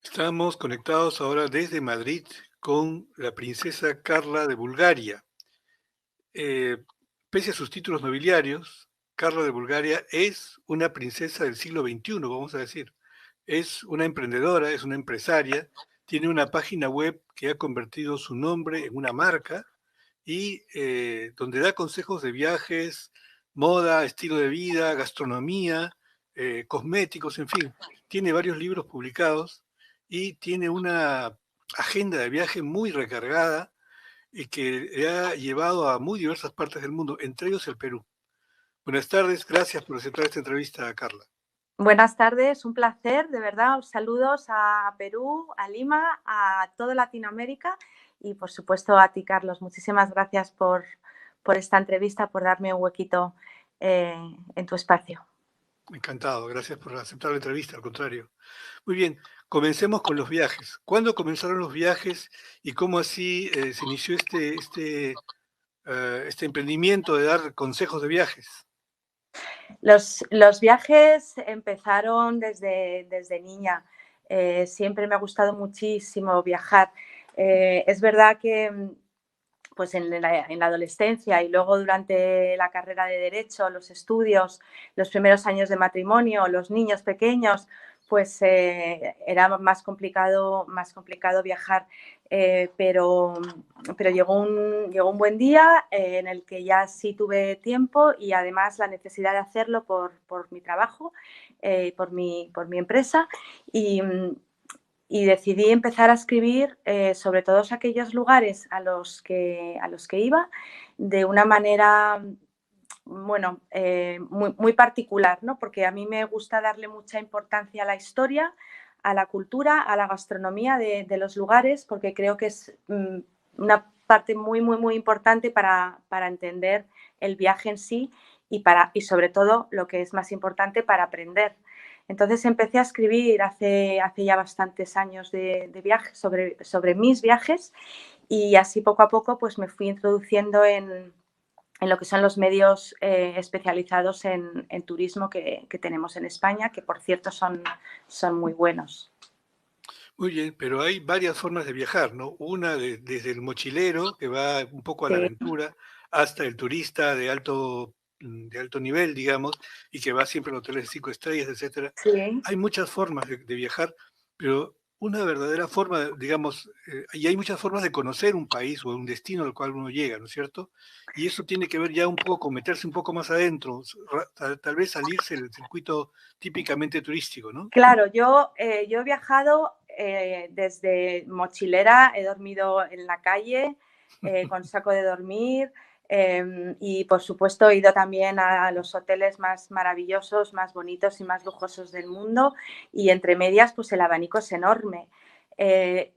Estamos conectados ahora desde Madrid con la princesa Carla de Bulgaria. Eh, Pese a sus títulos nobiliarios, Carla de Bulgaria es una princesa del siglo XXI, vamos a decir. Es una emprendedora, es una empresaria, tiene una página web que ha convertido su nombre en una marca y donde da consejos de viajes, moda, estilo de vida, gastronomía, cosméticos, en fin. Tiene varios libros publicados y tiene una agenda de viaje muy recargada y que le ha llevado a muy diversas partes del mundo, entre ellos el Perú. Buenas tardes, gracias por aceptar esta entrevista, Carla. Buenas tardes, un placer, de verdad. Saludos a Perú, a Lima, a toda Latinoamérica y, por supuesto, a ti, Carlos. Muchísimas gracias por esta entrevista, por darme un huequito en tu espacio. Encantado, gracias por aceptar la entrevista, al contrario. Muy bien, comencemos con los viajes. ¿Cuándo comenzaron los viajes y cómo así se inició este emprendimiento de dar consejos de viajes? Los viajes empezaron desde niña. Siempre me ha gustado muchísimo viajar. Es verdad que pues en la adolescencia y luego durante la carrera de Derecho, los estudios, los primeros años de matrimonio, los niños pequeños, pues era más complicado viajar. Pero llegó un buen día en el que ya sí tuve tiempo y además la necesidad de hacerlo por mi trabajo, por mi empresa. Y decidí empezar a escribir sobre todos aquellos lugares a los que iba de una manera, bueno, muy particular, ¿no? Porque a mí me gusta darle mucha importancia a la historia, a la cultura, a la gastronomía de los lugares, porque creo que es una parte muy importante para entender el viaje en sí y sobre todo, lo que es más importante, para aprender. Entonces empecé a escribir hace ya bastantes años de viajes, sobre mis viajes, y así poco a poco pues me fui introduciendo en lo que son los medios especializados en turismo que tenemos en España, que por cierto son muy buenos. Muy bien, pero hay varias formas de viajar, ¿no? Una desde el mochilero, que va un poco a la Sí, aventura, hasta el turista de alto nivel, digamos, y que va siempre a hoteles de 5 estrellas, etcétera. sí. Hay muchas formas de viajar, pero una verdadera forma, digamos, y hay muchas formas de conocer un país o un destino al cual uno llega, ¿no es cierto? Y eso tiene que ver ya un poco con meterse un poco más adentro, tal vez salirse del circuito típicamente turístico, ¿no? Claro, yo he viajado desde mochilera, he dormido en la calle con saco de dormir, y por supuesto he ido también a los hoteles más maravillosos, más bonitos y más lujosos del mundo, y entre medias pues el abanico es enorme. Eh,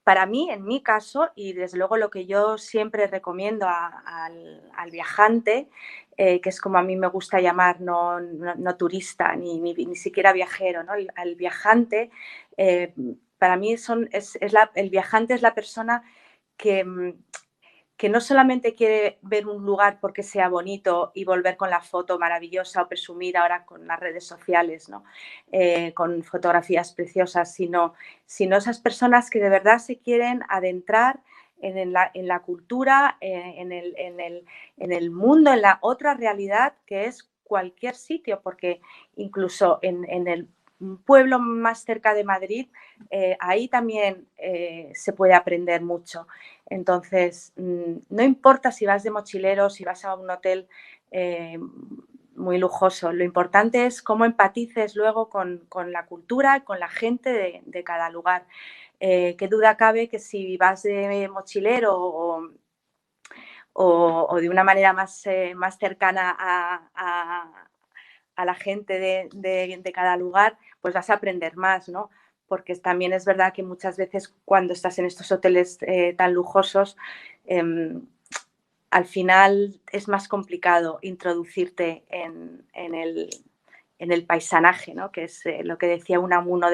para mí, en mi caso, y desde luego lo que yo siempre recomiendo al viajante, que es como a mí me gusta llamar, no turista ni siquiera viajero, ¿no? Al viajante, eh, para mí el viajante es la persona que, que no solamente quiere ver un lugar porque sea bonito y volver con la foto maravillosa o presumir ahora con las redes sociales, ¿no? Con fotografías preciosas, sino esas personas que de verdad se quieren adentrar en la cultura, en el mundo, en la otra realidad que es cualquier sitio, porque incluso en el pueblo más cerca de Madrid, ahí también se puede aprender mucho. Entonces, no importa si vas de mochilero, si vas a un hotel eh, muy lujoso, lo importante es cómo empatices luego con la cultura, con la gente de cada lugar. Qué duda cabe que si vas de mochilero o de una manera más cercana a la gente de cada lugar, pues vas a aprender más, ¿no? Porque también es verdad que muchas veces cuando estás en estos hoteles tan lujosos, eh, al final es más complicado introducirte en el paisanaje, ¿no? Que es lo que decía Unamuno,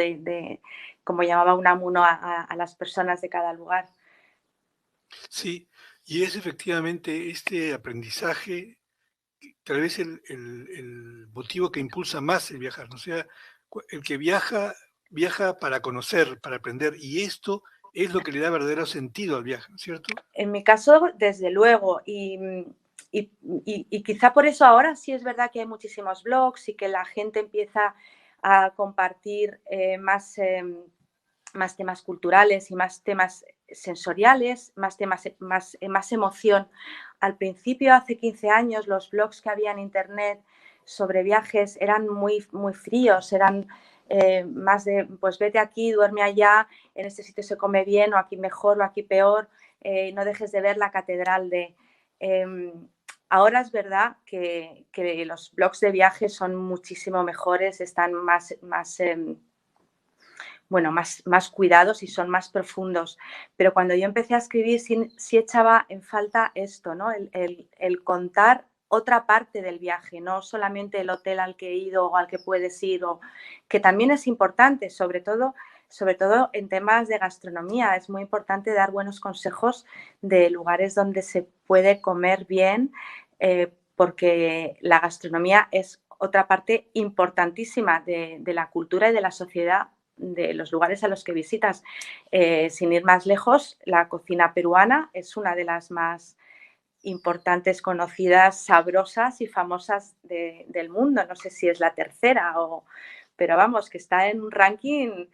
como llamaba Unamuno a las personas de cada lugar. Sí, y es efectivamente este aprendizaje tal vez el motivo que impulsa más el viajar, ¿no? O sea, el que viaja viaja para conocer, para aprender, y esto es lo que le da verdadero sentido al viaje, ¿cierto? En mi caso, desde luego, y quizá por eso ahora sí es verdad que hay muchísimos blogs y que la gente empieza a compartir más temas culturales y más temas sensoriales, más emoción. Al principio, hace 15 años, los blogs que había en Internet sobre viajes eran muy, muy fríos, eran más de, pues vete aquí, duerme allá, en este sitio se come bien, o aquí mejor, o aquí peor, no dejes de ver la catedral de... Ahora es verdad que los blogs de viajes son muchísimo mejores, están más cuidados y son más profundos. Pero cuando yo empecé a escribir, sí echaba en falta esto, ¿no? El contar otra parte del viaje, no solamente el hotel al que he ido o al que puedes ir, o, que también es importante, sobre todo en temas de gastronomía. Es muy importante dar buenos consejos de lugares donde se puede comer bien, porque la gastronomía es otra parte importantísima de la cultura y de la sociedad de los lugares a los que visitas. Sin ir más lejos, la cocina peruana es una de las más importantes, conocidas, sabrosas y famosas del mundo. No sé si es la tercera, pero vamos, que está en un ranking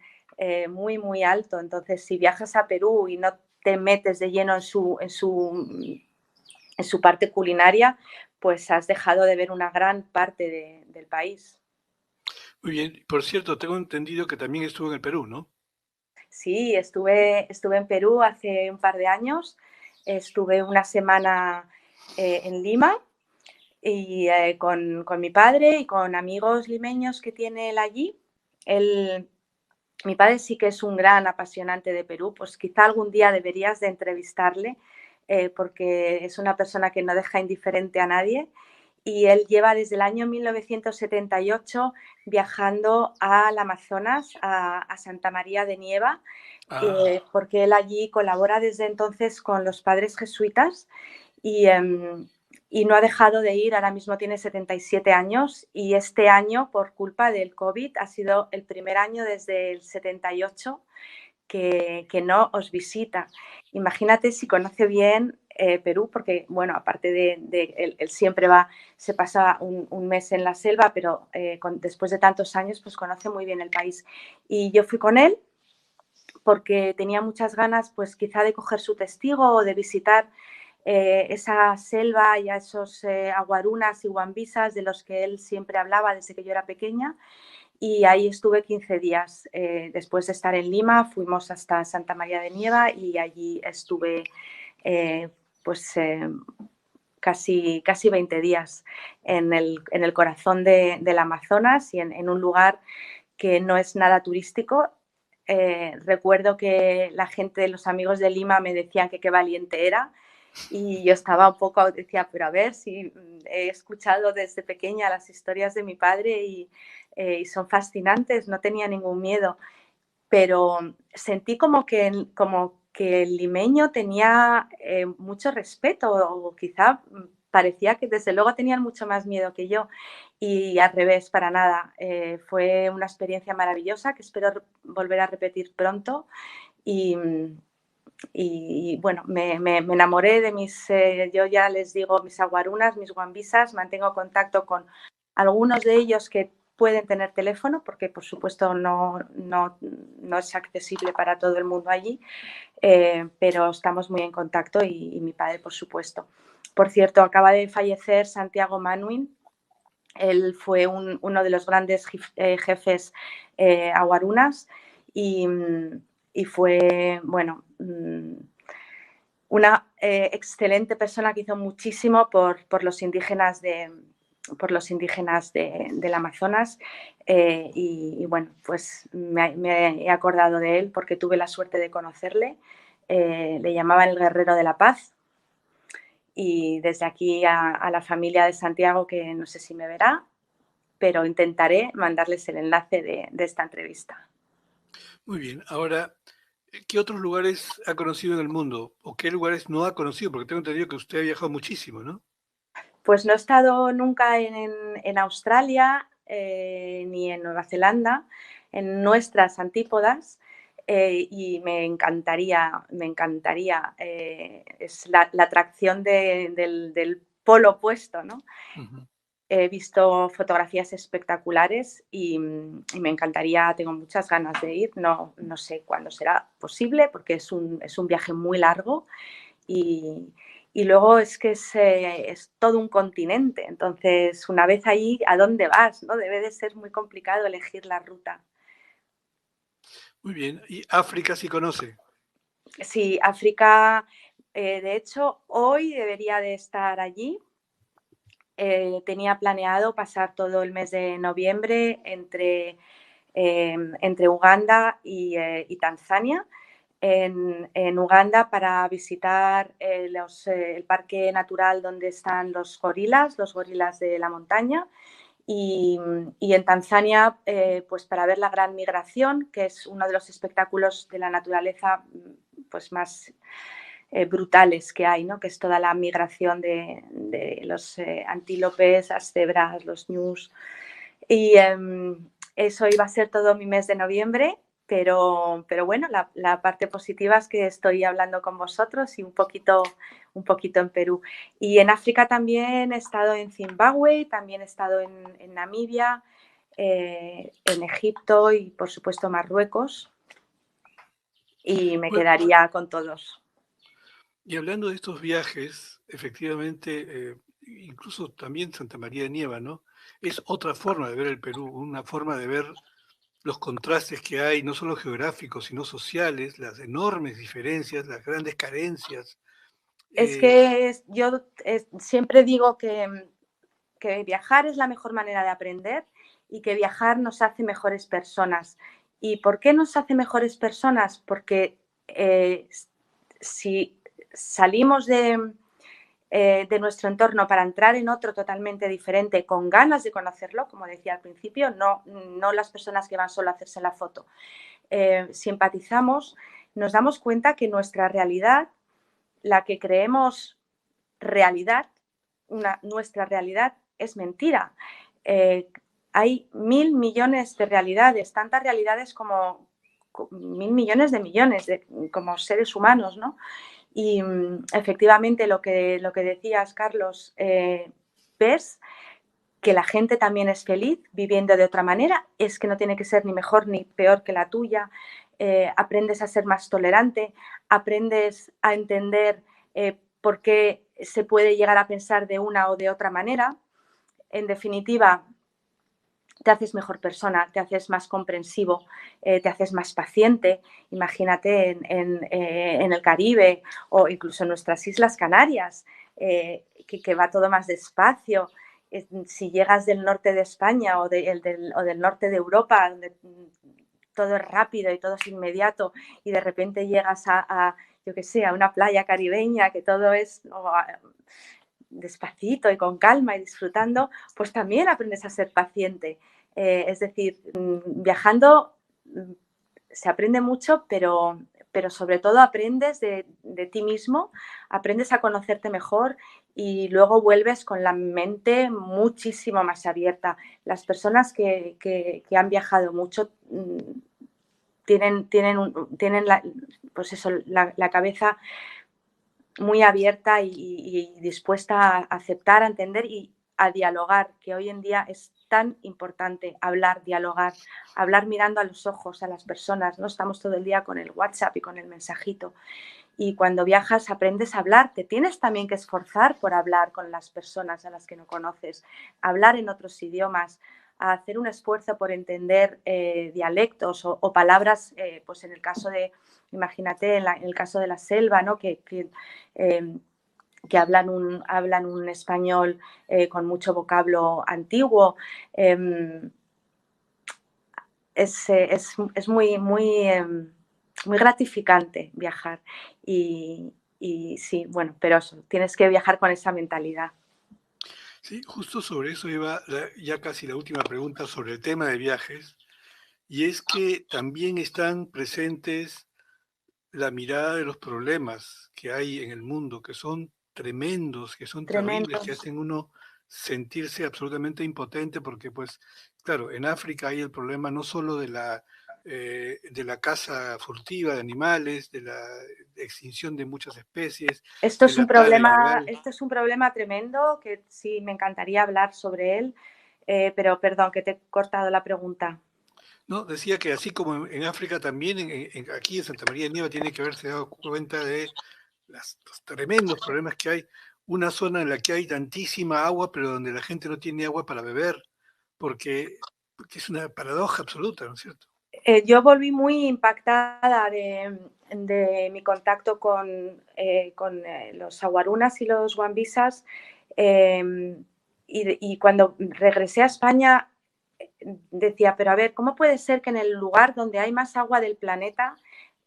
muy, muy alto. Entonces, si viajas a Perú y no te metes de lleno en su parte culinaria, pues has dejado de ver una gran parte del país. Muy bien. Por cierto, tengo entendido que también estuvo en el Perú, ¿no? Sí, estuve en Perú hace un par de años. Estuve una semana en Lima y con mi padre y con amigos limeños que tiene él allí. Mi padre sí que es un gran apasionante de Perú, pues quizá algún día deberías de entrevistarle, porque es una persona que no deja indiferente a nadie, y él lleva desde el año 1978 viajando al Amazonas, a Santa María de Nieva, Ah, porque él allí colabora desde entonces con los padres jesuitas y, y no ha dejado de ir. Ahora mismo tiene 77 años y este año, por culpa del COVID, ha sido el primer año desde el 78 que no os visita. Imagínate si conoce bien Perú, porque, bueno, aparte de él siempre va, se pasa un mes en la selva, pero después de tantos años, pues conoce muy bien el país. Y yo fui con él porque tenía muchas ganas, pues quizá de coger su testigo o de visitar esa selva y a esos aguarunas y guambisas de los que él siempre hablaba desde que yo era pequeña. Y ahí estuve 15 días. Después de estar en Lima, fuimos hasta Santa María de Nieva y allí estuve eh, pues casi 20 días en el corazón del Amazonas y en un lugar que no es nada turístico. Recuerdo que la gente, los amigos de Lima me decían que qué valiente era, y yo estaba un poco, decía, pero a ver si he escuchado desde pequeña las historias de mi padre y son fascinantes, no tenía ningún miedo, pero sentí como que el limeño tenía mucho respeto, o quizá parecía que desde luego tenían mucho más miedo que yo, y al revés, para nada. Fue una experiencia maravillosa que espero volver a repetir pronto y, y bueno, me enamoré de yo ya les digo, mis aguarunas, mis guambisas. Mantengo contacto con algunos de ellos que pueden tener teléfono, porque por supuesto no es accesible para todo el mundo allí, pero estamos muy en contacto, y mi padre, por supuesto. Por cierto, acaba de fallecer Santiago Manuin. Él fue uno de los grandes jefes aguarunas y fue, bueno, una excelente persona que hizo muchísimo por los indígenas del Amazonas, y bueno, pues me he acordado de él porque tuve la suerte de conocerle. Le llamaban el guerrero de la paz, y desde aquí a la familia de Santiago, que no sé si me verá, pero intentaré mandarles el enlace de esta entrevista. muy bien. Ahora, ¿qué otros lugares ha conocido en el mundo? ¿O qué lugares no ha conocido? Porque tengo entendido que usted ha viajado muchísimo, ¿no? Pues no he estado nunca en Australia ni en Nueva Zelanda. en nuestras antípodas. Y me encantaría, es la atracción del polo opuesto, ¿no? Ujú. He visto fotografías espectaculares y me encantaría, tengo muchas ganas de ir, no sé cuándo será posible porque es un viaje muy largo y, luego es que es todo un continente, entonces una vez ahí, ¿a dónde vas? ¿No? Debe de ser muy complicado elegir la ruta. Muy bien. ¿Y África sí conoce? Sí, África, de hecho, hoy debería de estar allí. Tenía planeado pasar todo el mes de noviembre entre Uganda y Tanzania. En Uganda para visitar el parque natural donde están los gorilas de la montaña, y en Tanzania pues para ver la gran migración, que es uno de los espectáculos de la naturaleza pues más brutales que hay, ¿no? Que es toda la migración de los antílopes, las cebras, los ñus. Y eso iba a ser todo mi mes de noviembre, pero bueno, la parte positiva es que estoy hablando con vosotros y un poquito en Perú. Y en África también he estado en Zimbabue, también he estado en Namibia, en Egipto y por supuesto Marruecos, y me Bueno, quedaría con todos. y hablando de estos viajes, efectivamente, incluso también Santa María de Nieva, ¿no? Es otra forma de ver el Perú, una forma de ver los contrastes que hay, no solo geográficos, sino sociales, las enormes diferencias, las grandes carencias. Es Eh, que yo siempre digo que viajar es la mejor manera de aprender y que viajar nos hace mejores personas. ¿Y por qué nos hace mejores personas? Porque si salimos de nuestro entorno para entrar en otro totalmente diferente, con ganas de conocerlo, como decía al principio, no las personas que van solo a hacerse la foto, si empatizamos, nos damos cuenta que nuestra realidad, la que creemos realidad, nuestra realidad es mentira. Hay 1.000 millones de realidades, tantas realidades como 1.000 millones de millones como seres humanos, ¿no? Y efectivamente lo que decías, Carlos, ves que la gente también es feliz viviendo de otra manera, es que no tiene que ser ni mejor ni peor que la tuya, aprendes a ser más tolerante, aprendes a entender por qué se puede llegar a pensar de una o de otra manera. En definitiva, te haces mejor persona, te haces más comprensivo, te haces más paciente. Imagínate en el Caribe o incluso en nuestras Islas Canarias, que va todo más despacio. Si llegas del norte de España o del norte de Europa, donde todo es rápido y todo es inmediato, y de repente llegas yo que sé, a una playa caribeña, que todo es despacito y con calma y disfrutando, pues también aprendes a ser paciente. Es decir, viajando se aprende mucho, pero sobre todo aprendes de ti mismo, aprendes a conocerte mejor y luego vuelves con la mente muchísimo más abierta. Las personas que han viajado mucho tienen pues eso, la cabeza muy abierta y dispuesta a aceptar, a entender y a dialogar, que hoy en día es tan importante hablar, dialogar, hablar mirando a los ojos a las personas. No estamos todo el día con el WhatsApp y con el mensajito. Y cuando viajas aprendes a hablar, te tienes también que esforzar por hablar con las personas a las que no conoces, hablar en otros idiomas, a hacer un esfuerzo por entender dialectos o palabras, pues en el caso de, imagínate, en el caso de la selva, ¿no? Que hablan un español con mucho vocablo antiguo. Es muy gratificante viajar y sí, bueno, pero eso, tienes que viajar con esa mentalidad. sí, justo sobre eso iba ya casi la última pregunta sobre el tema de viajes, y es que también están presentes la mirada de los problemas que hay en el mundo, que son tremendos, que son terribles, que Tremendos. hacen uno sentirse absolutamente impotente porque, pues, claro, en África hay el problema no solo de la caza furtiva de animales, de la extinción de muchas especies, de la tala ilegal. Esto es un problema tremendo que sí me encantaría hablar sobre él, pero perdón que te he cortado la pregunta. No, decía que así como en África también, aquí en Santa María de Nieva tiene que haberse dado cuenta de los tremendos problemas que hay. Una zona en la que hay tantísima agua, pero donde la gente no tiene agua para beber, porque es una paradoja absoluta, ¿no es cierto? Yo volví muy impactada de mi contacto con los aguarunas y los guambisas y cuando regresé a España decía, pero a ver, ¿cómo puede ser que en el lugar donde hay más agua del planeta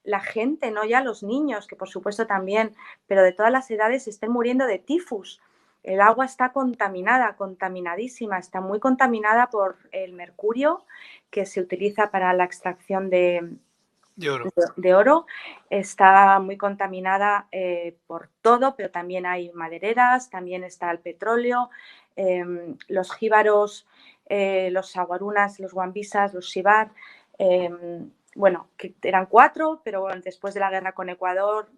la gente, no ya los niños, que por supuesto también, pero de todas las edades estén muriendo de tifus? El agua está contaminada, contaminadísima, está muy contaminada por el mercurio que se utiliza para la extracción De oro. de oro, está muy contaminada por todo, pero también hay madereras, también está el petróleo, los jíbaros, los aguarunas, los guambisas, los xibar, bueno, que eran 4, pero bueno, después de la guerra con Ecuador,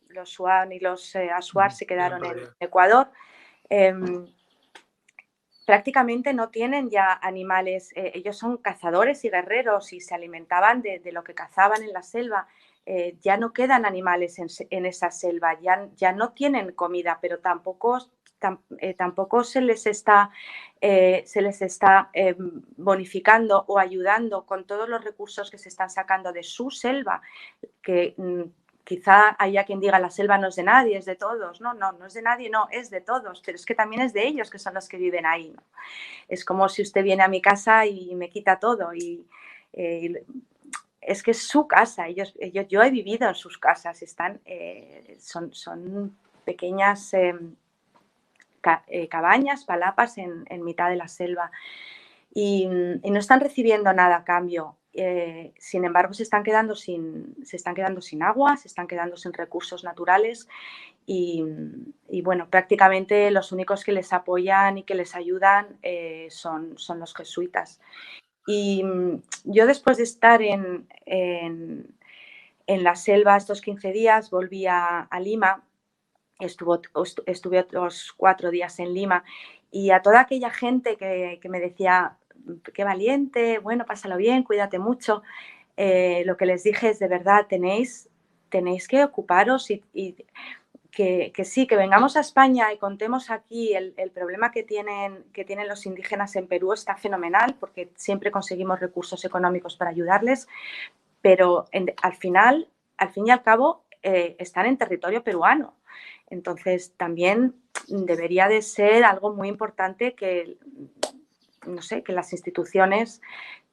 los Shuar y los Ashuar se quedaron en Ecuador. Prácticamente no tienen ya animales, ellos son cazadores y guerreros y se alimentaban de lo que cazaban en la selva. Ya no quedan animales en esa selva, ya no tienen comida, pero tampoco se les está, bonificando o ayudando con todos los recursos que se están sacando de su selva, que quizá haya quien diga la selva no es de nadie, es de todos. No, no es de nadie, no, es de todos, pero es que también es de ellos que son los que viven ahí, ¿no? Es como si usted viene a mi casa y me quita todo y es que es su casa. Yo he vivido en sus casas, son pequeñas cabañas, palapas en mitad de la selva y no están recibiendo nada a cambio. Sin embargo, se están quedando sin agua, se están quedando sin recursos naturales y bueno, prácticamente los únicos que les apoyan y que les ayudan son los jesuitas. Y yo después de estar en la selva estos 15 días, volví a Lima, estuve otros 4 días en Lima y a toda aquella gente que me decía, qué valiente, bueno, pásalo bien, cuídate mucho, lo que les dije es, de verdad, tenéis que ocuparos y que sí, que vengamos a España y contemos aquí el problema que tienen los indígenas en Perú está fenomenal porque siempre conseguimos recursos económicos para ayudarles, pero al fin y al cabo, están en territorio peruano. Entonces, también debería de ser algo muy importante que, no sé, que las instituciones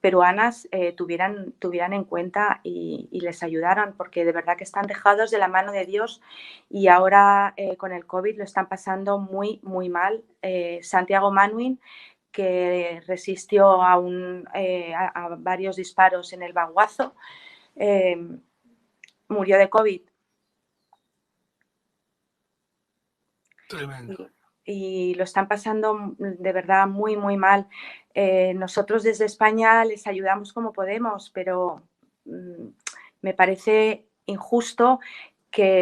peruanas tuvieran en cuenta y les ayudaran, porque de verdad que están dejados de la mano de Dios y ahora con el COVID lo están pasando muy, muy mal. Santiago Manuin, que resistió a varios disparos en el Baguazo, murió de COVID. Tremendo. Y lo están pasando de verdad muy, muy mal. Nosotros desde España les ayudamos como podemos, pero me parece injusto que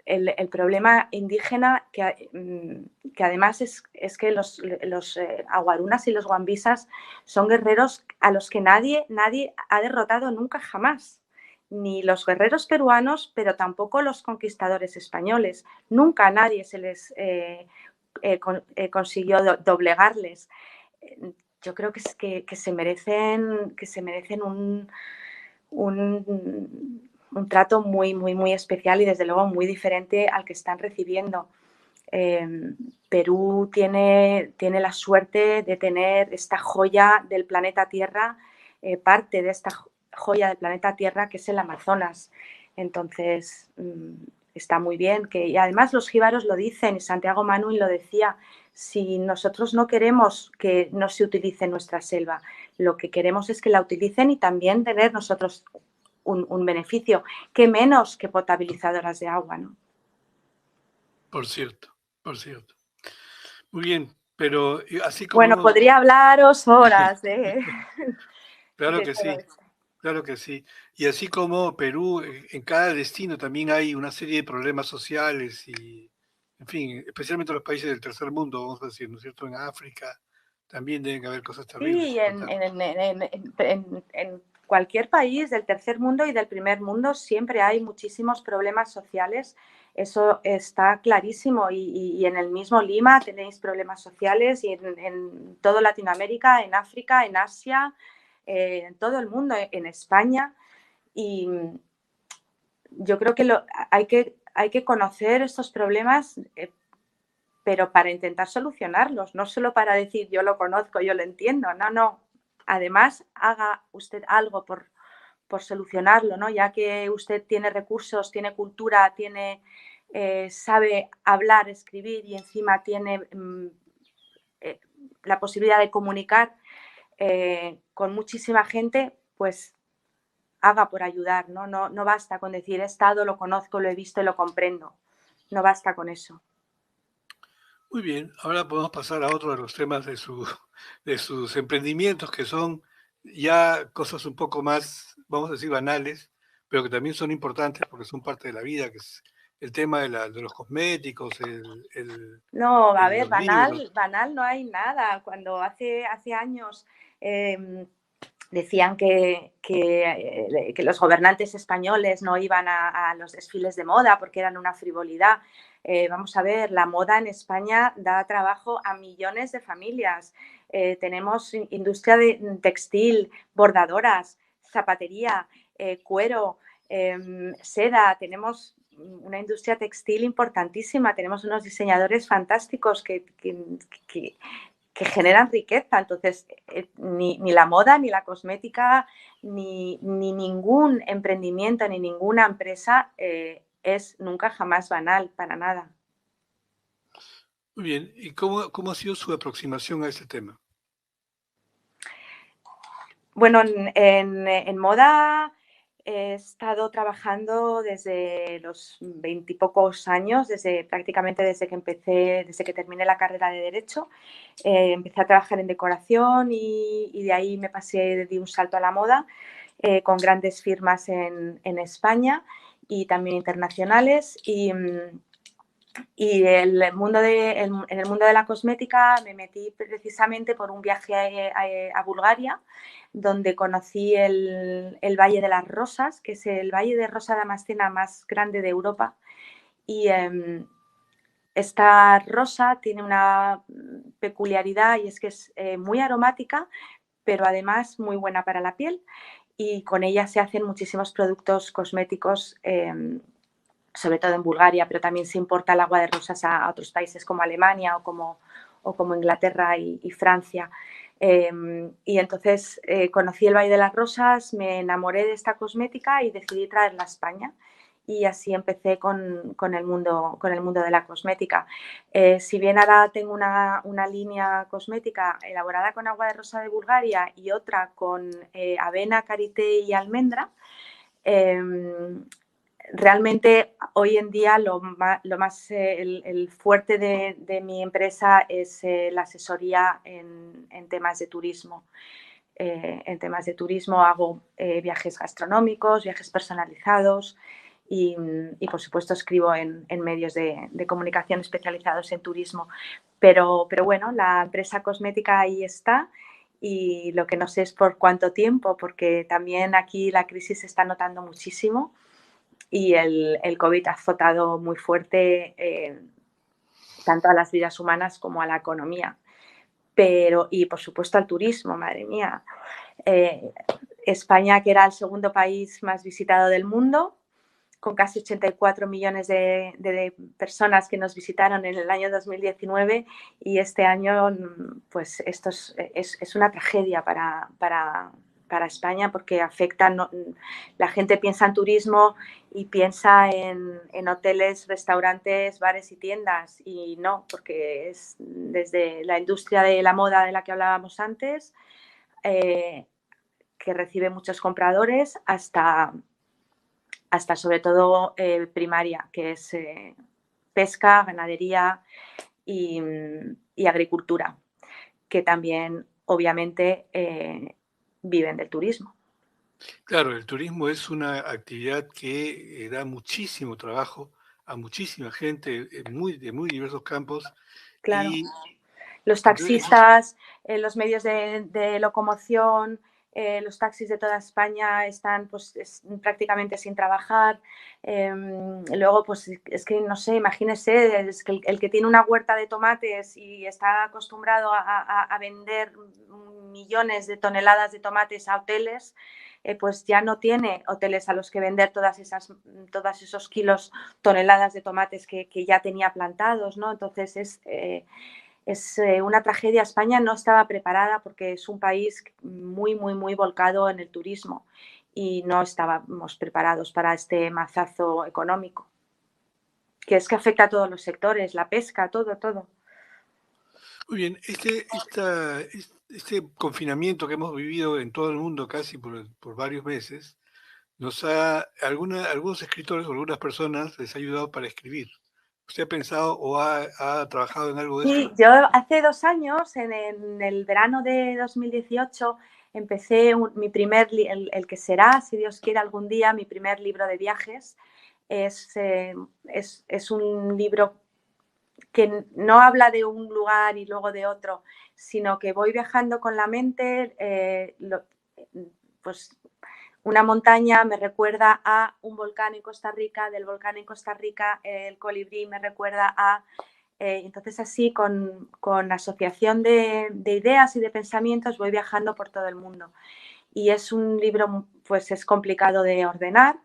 el problema indígena, que además es que los aguarunas y los guambisas son guerreros a los que nadie ha derrotado nunca jamás. Ni los guerreros peruanos, pero tampoco los conquistadores españoles. Nunca a nadie se les consiguió doblegarles. Yo creo que se merecen un trato muy, muy, muy especial y desde luego muy diferente al que están recibiendo. Perú tiene la suerte de tener esta joya del planeta Tierra, parte de esta joya del planeta Tierra que es el Amazonas. Entonces, está muy bien y además los jíbaros lo dicen y Santiago Manuel lo decía, si nosotros no queremos que no se utilice nuestra selva, lo que queremos es que la utilicen y también tener nosotros un beneficio, que menos que potabilizadoras de agua, ¿no? Por cierto, por cierto. Muy bien. Pero así Bueno, como, podría hablaros horas claro de que todo sí, esto. claro que sí. Y así como Perú, en cada destino también hay una serie de problemas sociales y, en fin, especialmente en los países del tercer mundo, vamos a decir, ¿no es cierto? En África también deben haber cosas terribles Sí, que contar. en cualquier país del tercer mundo y del primer mundo siempre hay muchísimos problemas sociales. Eso está clarísimo. Y en el mismo Lima tenéis problemas sociales y en toda Latinoamérica, en África, en Asia, en todo el mundo, en España. Y yo creo que hay que conocer estos problemas, pero para intentar solucionarlos, no solo para decir yo lo conozco, yo lo entiendo, no, no. Además, haga usted algo por solucionarlo, ¿no? Ya que usted tiene recursos, tiene cultura, sabe hablar, escribir y encima tiene eh, la posibilidad de comunicar con muchísima gente, pues haga por ayudar, ¿no? No, no basta con decir he estado, lo conozco, lo he visto y lo comprendo. No basta con eso. Muy bien, ahora podemos pasar a otro de los temas de sus emprendimientos, que son ya cosas un poco más, vamos a decir, banales, pero que también son importantes porque son parte de la vida, que es el tema de los cosméticos, No, a ver, los libros. banal no hay nada. Cuando hace años decían que los gobernantes españoles no iban a los desfiles de moda porque eran una frivolidad. Vamos a ver, la moda en España da trabajo a millones de familias. Tenemos industria de textil, bordadoras, zapatería, cuero, seda, tenemos una industria textil importantísima, tenemos unos diseñadores fantásticos que generan riqueza. Entonces, ni la moda, ni la cosmética, ni ningún emprendimiento, ni ninguna empresa es nunca jamás banal, para nada. Muy bien, ¿y cómo ha sido su aproximación a este tema? Bueno, en moda he estado trabajando desde los 20 y pocos años, prácticamente desde que empecé, desde que terminé la carrera de Derecho. Empecé a trabajar en decoración y de ahí me pasé, di un salto a la moda con grandes firmas en España y también internacionales. Y en el mundo de la cosmética me metí precisamente por un viaje a Bulgaria, donde conocí el Valle de las Rosas, que es el Valle de Rosa Damascena más grande de Europa. Y esta rosa tiene una peculiaridad y es que es muy aromática, pero además muy buena para la piel. Y con ella se hacen muchísimos productos cosméticos sobre todo en Bulgaria, pero también se importa el agua de rosas a otros países como Alemania o como Inglaterra y Francia. Y entonces conocí el Valle de las Rosas, me enamoré de esta cosmética y decidí traerla a España. Y así empecé con el mundo de la cosmética. Si bien ahora tengo una línea cosmética elaborada con agua de rosa de Bulgaria y otra con avena, karité y almendra, realmente hoy en día el fuerte de mi empresa es la asesoría en temas de turismo. En temas de turismo hago viajes gastronómicos, viajes personalizados y por supuesto escribo en medios de comunicación especializados en turismo. Pero bueno, la empresa cosmética ahí está y lo que no sé es por cuánto tiempo, porque también aquí la crisis se está notando muchísimo y el COVID ha azotado muy fuerte tanto a las vidas humanas como a la economía. Y por supuesto al turismo, madre mía. Eh, España, que era el segundo país más visitado del mundo, con casi 84 millones de personas que nos visitaron en el año 2019 y este año, pues esto es una tragedia para España porque afecta, la gente piensa en turismo y piensa en hoteles, restaurantes, bares y tiendas y no, porque es desde la industria de la moda de la que hablábamos antes, que recibe muchos compradores, hasta sobre todo primaria, que es pesca, ganadería y agricultura, que también obviamente viven del turismo. Claro, el turismo es una actividad que da muchísimo trabajo a muchísima gente de muy diversos campos Claro. y Los entonces taxistas, los medios de locomoción, los taxis de toda España están pues, prácticamente sin trabajar. Luego, pues es que no sé, imagínese, es que el que tiene una huerta de tomates y está acostumbrado a vender millones de toneladas de tomates a hoteles, pues ya no tiene hoteles a los que vender todos esos kilos, toneladas de tomates que ya tenía plantados, ¿no? Entonces es una tragedia. España no estaba preparada porque es un país muy, muy, muy volcado en el turismo y no estábamos preparados para este mazazo económico, que es que afecta a todos los sectores, la pesca, todo, todo. muy bien, este confinamiento que hemos vivido en todo el mundo casi por varios meses, algunos escritores o algunas personas les ha ayudado para escribir. ¿Usted ha pensado o ha trabajado en algo de Sí, esto? yo hace 2 años, en el verano de 2018, empecé mi el que será, si Dios quiere algún día, mi primer libro de viajes. Es un libro que no habla de un lugar y luego de otro, sino que voy viajando con la mente. Pues una montaña me recuerda a un volcán en Costa Rica, del volcán en Costa Rica el colibrí me recuerda a... entonces así con asociación de ideas y de pensamientos voy viajando por todo el mundo. Y es un libro, pues es complicado de ordenar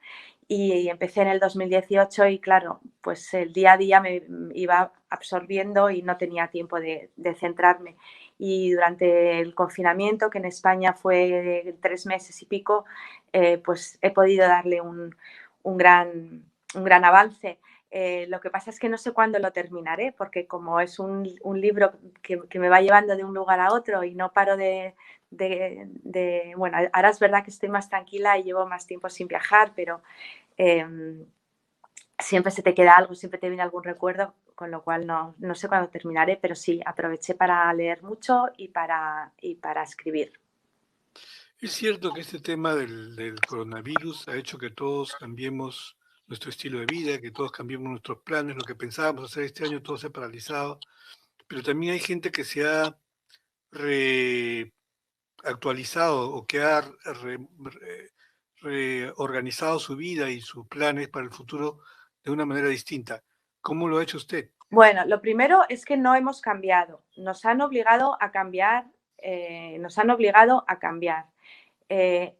y empecé en el 2018 y claro, pues el día a día me iba absorbiendo y no tenía tiempo de centrarme. Y durante el confinamiento, que en España fue de 3 meses y pico, pues he podido darle un gran avance. Lo que pasa es que no sé cuándo lo terminaré, porque como es un libro que me va llevando de un lugar a otro y no paro bueno, ahora es verdad que estoy más tranquila y llevo más tiempo sin viajar, pero eh, siempre se te queda algo, siempre te viene algún recuerdo, con lo cual no sé cuándo terminaré, pero sí, aproveché para leer mucho y para escribir. Es cierto que este tema del coronavirus ha hecho que todos cambiemos nuestro estilo de vida, que todos cambiemos nuestros planes, lo que pensábamos hacer este año, todo se ha paralizado, pero también hay gente que se ha reactualizado o que ha reorganizado su vida y sus planes para el futuro de una manera distinta. ¿Cómo lo ha hecho usted? Bueno, lo primero es que no hemos cambiado, nos han obligado a cambiar, nos han obligado a cambiar. Eh,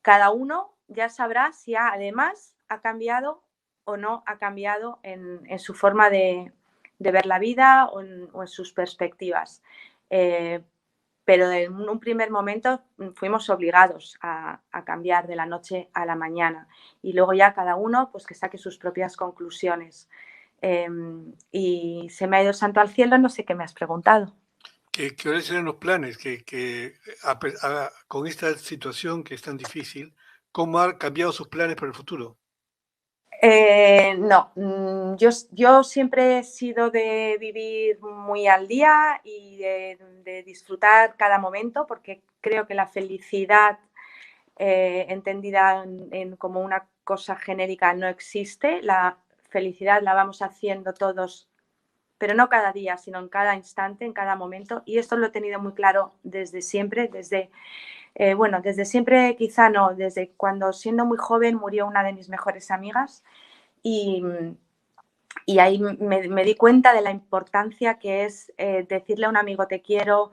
Cada uno ya sabrá si además ha cambiado o no ha cambiado en su forma de ver la vida o en sus perspectivas. Eh, pero en un primer momento fuimos obligados a cambiar de la noche a la mañana y luego ya cada uno pues que saque sus propias conclusiones. Y se me ha ido el santo al cielo, no sé qué me has preguntado. ¿Cuáles serán los planes con esta situación que es tan difícil, cómo ha cambiado sus planes para el futuro? No, yo siempre he sido de vivir muy al día y de disfrutar cada momento porque creo que la felicidad entendida como una cosa genérica no existe. La felicidad la vamos haciendo todos, pero no cada día, sino en cada instante, en cada momento. Y esto lo he tenido muy claro desde siempre, bueno, desde siempre quizá no, desde cuando siendo muy joven murió una de mis mejores amigas y, y ahí me di cuenta de la importancia que es decirle a un amigo te quiero,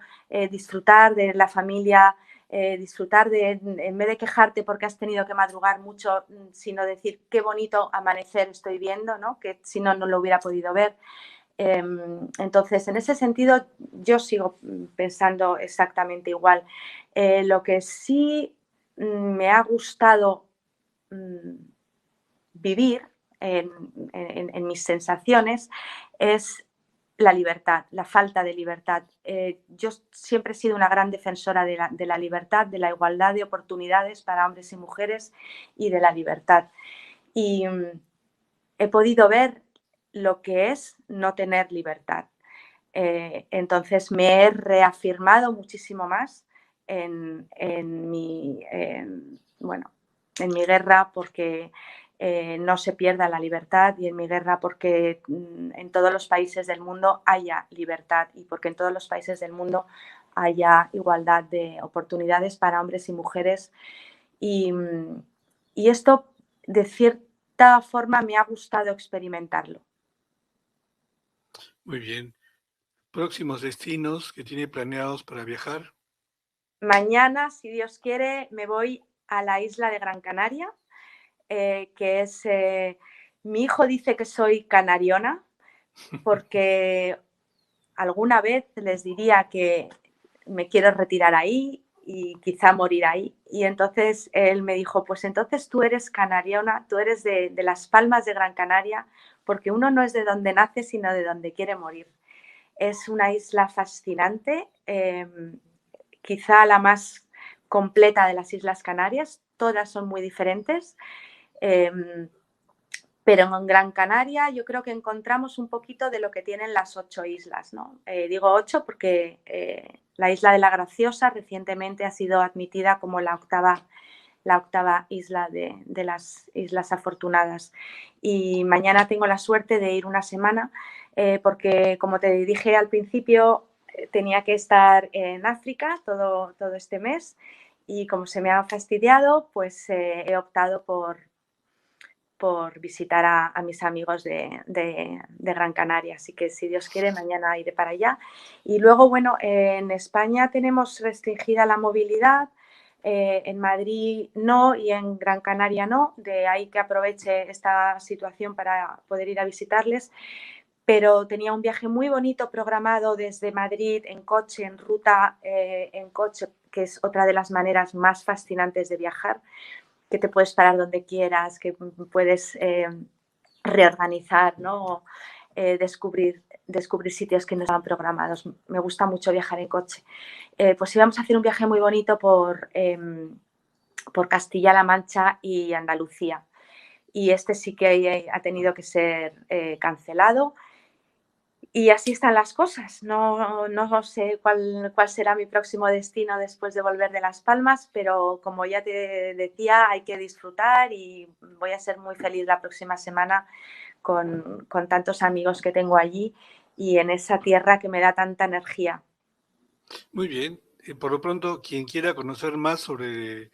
disfrutar de la familia, disfrutar en vez de quejarte porque has tenido que madrugar mucho, sino decir qué bonito amanecer estoy viendo, ¿no? Que si no, no lo hubiera podido ver. Entonces, en ese sentido, yo sigo pensando exactamente igual. Lo que sí me ha gustado vivir en mis sensaciones es la libertad, la falta de libertad. Yo siempre he sido una gran defensora de la libertad, de la igualdad de oportunidades para hombres y mujeres y de la libertad. Y he podido ver lo que es no tener libertad. Entonces me he reafirmado muchísimo más en mi guerra porque no se pierda la libertad, y en mi guerra porque en todos los países del mundo haya libertad, y porque en todos los países del mundo haya igualdad de oportunidades para hombres y mujeres. Y esto, de cierta forma, me ha gustado experimentarlo. Muy bien. ¿Próximos destinos que tiene planeados para viajar? Mañana, si Dios quiere, me voy a la isla de Gran Canaria, que es... mi hijo dice que soy canariona, porque alguna vez les diría que me quiero retirar ahí y quizá morir ahí. Y entonces él me dijo, pues entonces tú eres canariona, tú eres de Las Palmas de Gran Canaria, porque uno no es de donde nace, sino de donde quiere morir. Es una isla fascinante, quizá la más completa de las Islas Canarias. Todas son muy diferentes, pero en Gran Canaria yo creo que encontramos un poquito de lo que tienen las 8 islas, ¿no? Digo 8 porque la isla de la Graciosa recientemente ha sido admitida como la octava isla de las Islas Afortunadas. Y mañana tengo la suerte de ir una semana porque, como te dije al principio, tenía que estar en África todo este mes, y como se me ha fastidiado, pues he optado por visitar a mis amigos de Gran Canaria. Así que, si Dios quiere, mañana iré para allá. Y luego, bueno, en España tenemos restringida la movilidad. En Madrid no, y en Gran Canaria no. De ahí que aproveche esta situación para poder ir a visitarles. Pero tenía un viaje muy bonito programado desde Madrid en coche, en ruta, en coche, que es otra de las maneras más fascinantes de viajar, que te puedes parar donde quieras, que puedes reorganizar, ¿no? Descubrir sitios que no estaban programados. Me gusta mucho viajar en coche. Pues íbamos a hacer un viaje muy bonito por Castilla-La Mancha y Andalucía. Y este sí que ha tenido que ser cancelado. Y así están las cosas. No sé cuál será mi próximo destino después de volver de Las Palmas, pero como ya te decía, hay que disfrutar, y voy a ser muy feliz la próxima semana con tantos amigos que tengo allí y en esa tierra que me da tanta energía. Muy bien. Por lo pronto, quien quiera conocer más sobre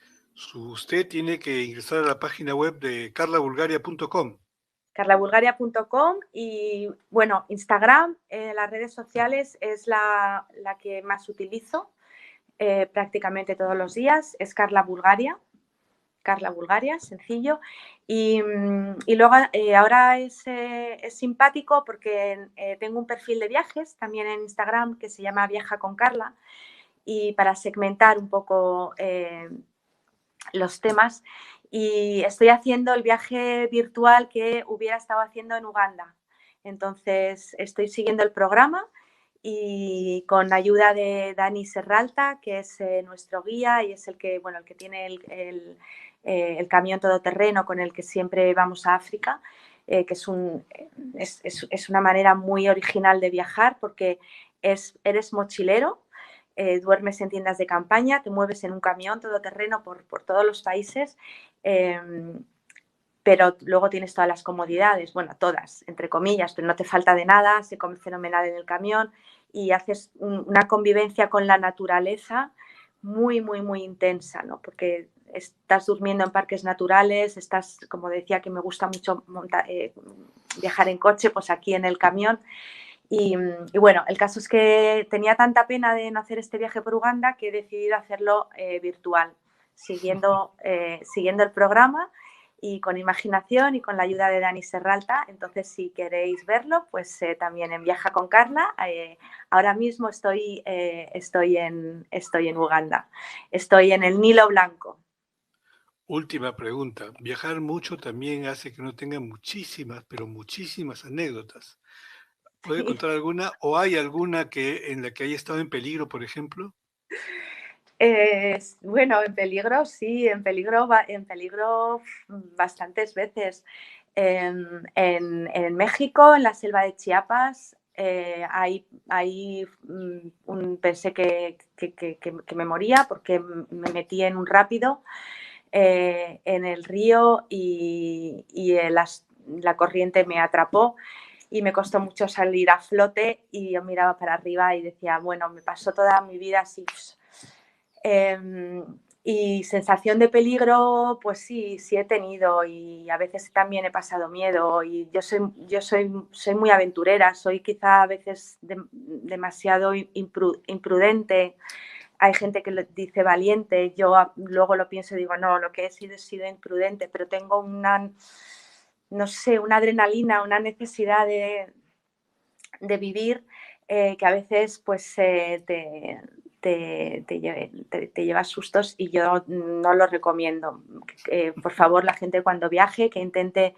usted tiene que ingresar a la página web de carlabulgaria.com. carlabulgaria.com, y bueno, Instagram, las redes sociales es la que más utilizo prácticamente todos los días, es Carla Bulgaria, sencillo. Y luego ahora es simpático porque tengo un perfil de viajes también en Instagram que se llama Viaja con Carla, y para segmentar un poco los temas. Y estoy haciendo el viaje virtual que hubiera estado haciendo en Uganda. Entonces estoy siguiendo el programa, y con ayuda de Dani Serralta, que es nuestro guía y es el que tiene el camión todoterreno con el que siempre vamos a África, que es una manera muy original de viajar, porque eres mochilero, duermes en tiendas de campaña, te mueves en un camión todoterreno por todos los países, pero luego tienes todas las comodidades, bueno, todas, entre comillas, pero no te falta de nada, se come fenomenal en el camión, y haces una convivencia con la naturaleza muy, muy, muy intensa, ¿no? Porque estás durmiendo en parques naturales, estás, como decía, que me gusta mucho viajar en coche, pues aquí en el camión. Y bueno, el caso es que tenía tanta pena de no hacer este viaje por Uganda que he decidido hacerlo virtual, siguiendo el programa y con imaginación y con la ayuda de Dani Serralta. Entonces, si queréis verlo, pues también en Viaja con Carla. Ahora mismo estoy en Uganda, estoy en el Nilo Blanco. Última pregunta. Viajar mucho también hace que uno tenga muchísimas, pero muchísimas anécdotas. ¿Puede contar alguna, o hay alguna en la que haya estado en peligro, por ejemplo? Bueno, en peligro sí, en peligro bastantes veces. En México, en la selva de Chiapas, pensé que me moría porque me metí en un rápido en el río y la corriente me atrapó y me costó mucho salir a flote y yo miraba para arriba y decía, bueno, me pasó toda mi vida así. Y sensación de peligro, pues sí, sí he tenido y a veces también he pasado miedo y soy muy aventurera, soy quizá a veces demasiado imprudente. Hay gente que le dice valiente, yo luego lo pienso y digo, no, lo que he sido imprudente, pero tengo no sé, una adrenalina, una necesidad de vivir que a veces pues te lleva sustos y yo no lo recomiendo. Por favor, la gente cuando viaje que intente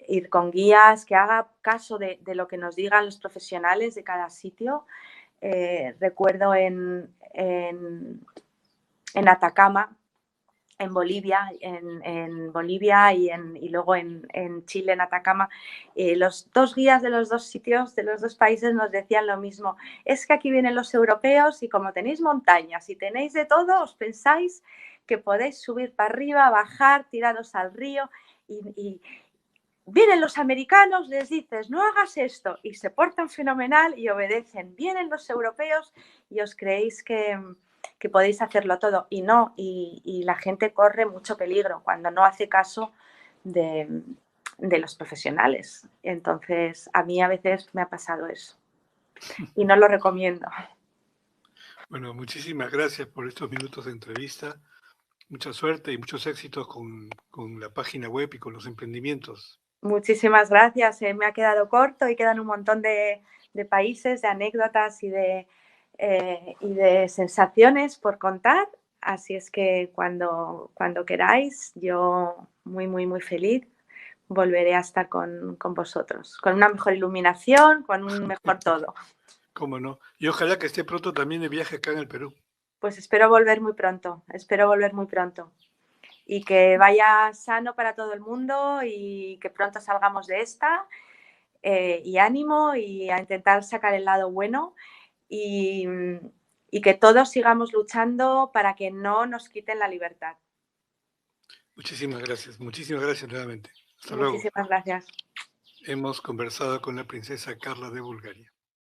ir con guías, que haga caso de lo que nos digan los profesionales de cada sitio. Recuerdo en Atacama, en Bolivia, en Bolivia y luego en Chile, en Atacama, los dos guías de los dos sitios, de los dos países nos decían lo mismo. Es que aquí vienen los europeos y como tenéis montañas y tenéis de todo, os pensáis que podéis subir para arriba, bajar, tiraros al río y vienen los americanos, les dices, no hagas esto y se portan fenomenal y obedecen. Vienen los europeos y os creéis que podéis hacerlo todo y no, y la gente corre mucho peligro cuando no hace caso de los profesionales. Entonces, a mí a veces me ha pasado eso y no lo recomiendo. Bueno, muchísimas gracias por estos minutos de entrevista. Mucha suerte y muchos éxitos con la página web y con los emprendimientos. Muchísimas gracias. Me ha quedado corto y quedan un montón de países, de anécdotas y de sensaciones por contar. Así es que cuando queráis, yo muy, muy, muy feliz volveré a estar con vosotros, con una mejor iluminación, con un mejor todo. ¿Cómo no? Y ojalá que esté pronto también de viaje acá en el Perú. Pues espero volver muy pronto, y que vaya sano para todo el mundo y que pronto salgamos de esta. Y ánimo y a intentar sacar el lado bueno y, y que todos sigamos luchando para que no nos quiten la libertad. Muchísimas gracias nuevamente. Hasta luego. Muchísimas gracias. Hemos conversado con la princesa Carla de Bulgaria.